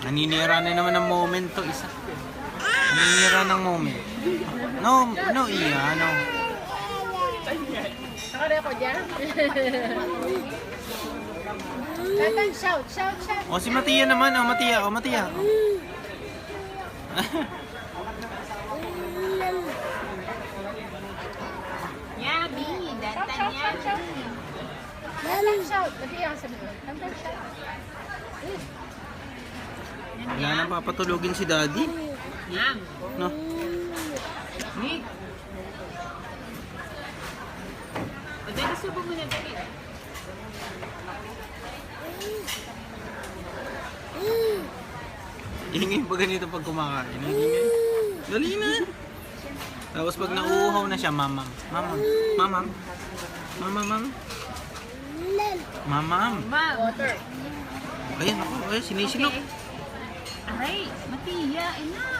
Naninira na naman ng moment to, isa. Naninira ng moment. No, iya, no. Nakari ako dyan. Tatan, shout. O, si Matia naman, Matia. Yummy, dantan yummy. Tatan, shout. Pati ako sabi ko. Tatan, shout. Wala na papatulogin si Daddy. Yum. No? Nick. O, dali subo mo na, dali. Ingay pa ganito pag kumakain. Ingay. Dali na. Tapos pag nauuhaw na siya, mamam. Ma. Water. Ayan ako, sinisilok. Aray, Matia, ina.